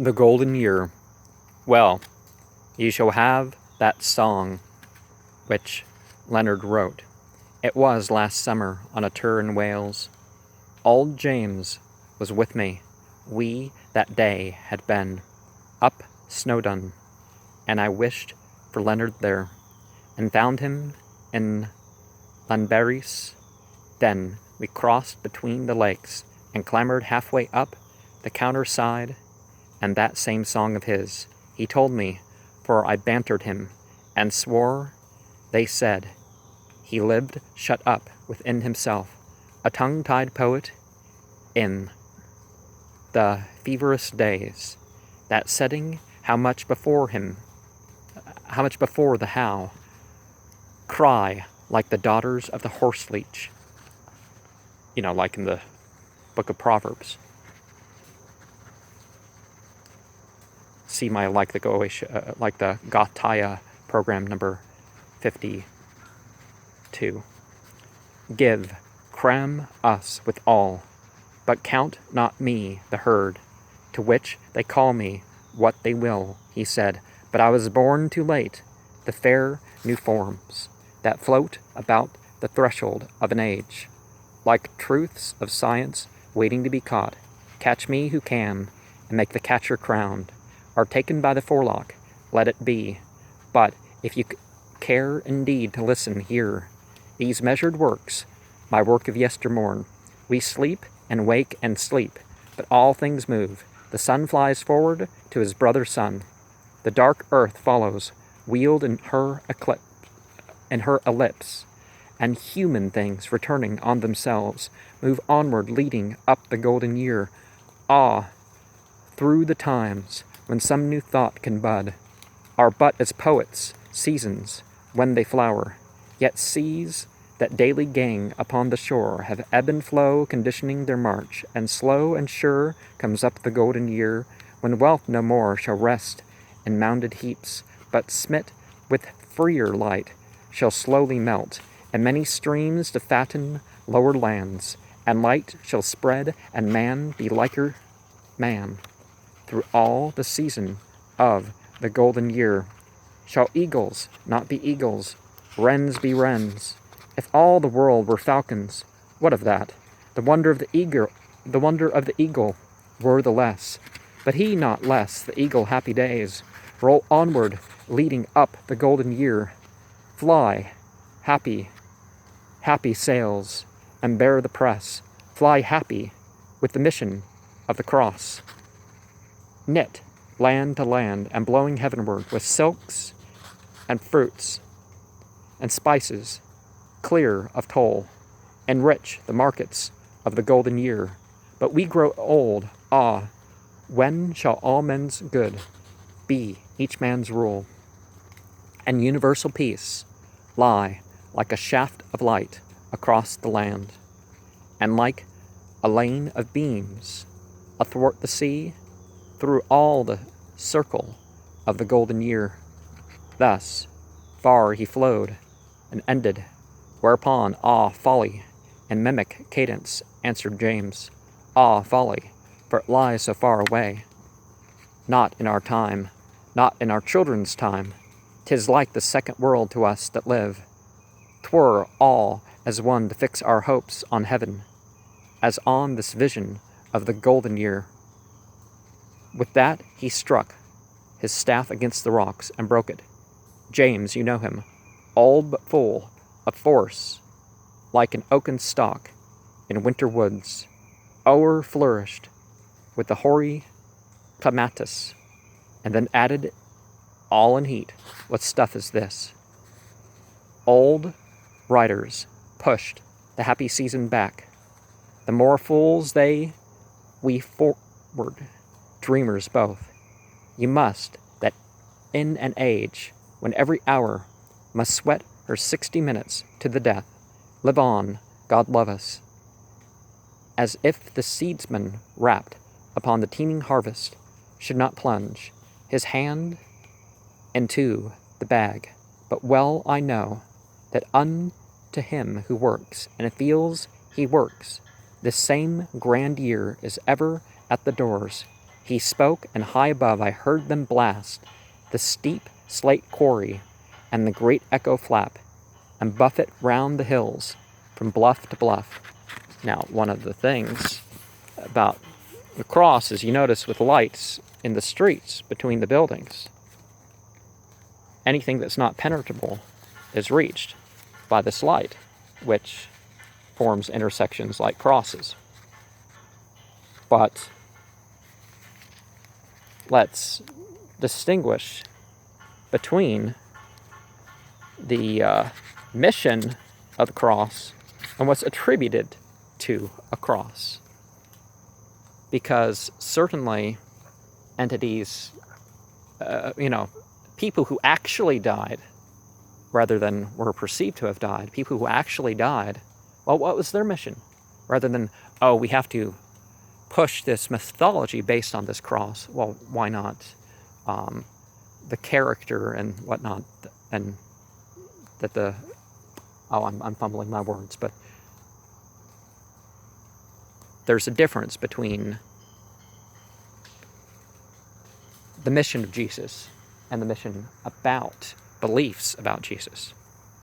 The golden year. Well, you shall have that song which Leonard wrote. It was last summer on a tour in Wales. Old James was with me. We that day had been up Snowdon, and I wished for Leonard there, and found him in Llanberis. Then we crossed between the lakes and clambered halfway up the counterside, and that same song of his he told me, for I bantered him, and swore they said he lived shut up within himself, a tongue-tied poet in the feverous days, that setting how much before the how, cry like the daughters of the horseleech, like in the book of Proverbs. See my like the Gautaya program number 52. Give, cram us with all, but count not me the herd, to which they call me what they will, he said, but I was born too late. The fair new forms that float about the threshold of an age, like truths of science waiting to be caught, catch me who can, and make the catcher crowned, are taken by the forelock, let it be. But if you care indeed to listen, hear these measured works, my work of yestermorn. We sleep and wake and sleep, but all things move. The sun flies forward to his brother sun. The dark earth follows, wheeled in her ellipse, and human things returning on themselves move onward, leading up the golden year. Ah, through the times when some new thought can bud, are but as poets' seasons when they flower, yet seas that daily gang upon the shore have ebb and flow conditioning their march, and slow and sure comes up the golden year, when wealth no more shall rest in mounded heaps, but smit with freer light shall slowly melt, and many streams to fatten lower lands, and light shall spread, and man be liker man. Through all the season of the golden year shall eagles not be eagles, wrens be wrens. If all the world were falcons, what of that? The wonder of the eagle were the less. But he not less, the eagle happy days roll onward, leading up the golden year. Fly, happy, happy sails, and bear the press. Fly happy with the mission of the cross. Knit land to land, and blowing heavenward with silks and fruits and spices, clear of toll, enrich the markets of the golden year. But we grow old, ah, when shall all men's good be each man's rule, and universal peace lie like a shaft of light across the land, and like a lane of beams athwart the sea, through all the circle of the golden year. Thus far he flowed and ended, whereupon, ah, folly, and mimic cadence answered James. Ah, folly, for it lies so far away. Not in our time, not in our children's time. 'Tis like the second world to us that live. 'Twere all as one to fix our hopes on heaven, as on this vision of the golden year. With that he struck his staff against the rocks and broke it. James, you know him, old but full of force, like an oaken stalk in winter woods, o'er flourished with the hoary clematis, and then added all in heat. What stuff is this? Old riders pushed the happy season back. The more fools they, we forward, dreamers both. You must, that in an age when every hour must sweat her 60 minutes to the death, live on, God love us. As if the seedsman wrapped upon the teeming harvest should not plunge his hand into the bag. But well I know that unto him who works and feels he works, this same grand year is ever at the doors, He spoke, and high above I heard them blast the steep slate quarry and the great echo flap and buffet round the hills from bluff to bluff. Now, one of the things about the cross is you notice with lights in the streets between the buildings, anything that's not penetrable is reached by this light, which forms intersections like crosses. But let's distinguish between the mission of the cross and what's attributed to a cross. Because certainly entities, people who actually died rather than were perceived to have died, people who actually died, well, what was their mission? Rather than, oh, we have to push this mythology based on this cross. Well, why not the character and whatnot, and that I'm fumbling my words, but there's a difference between the mission of Jesus and the mission about beliefs about Jesus.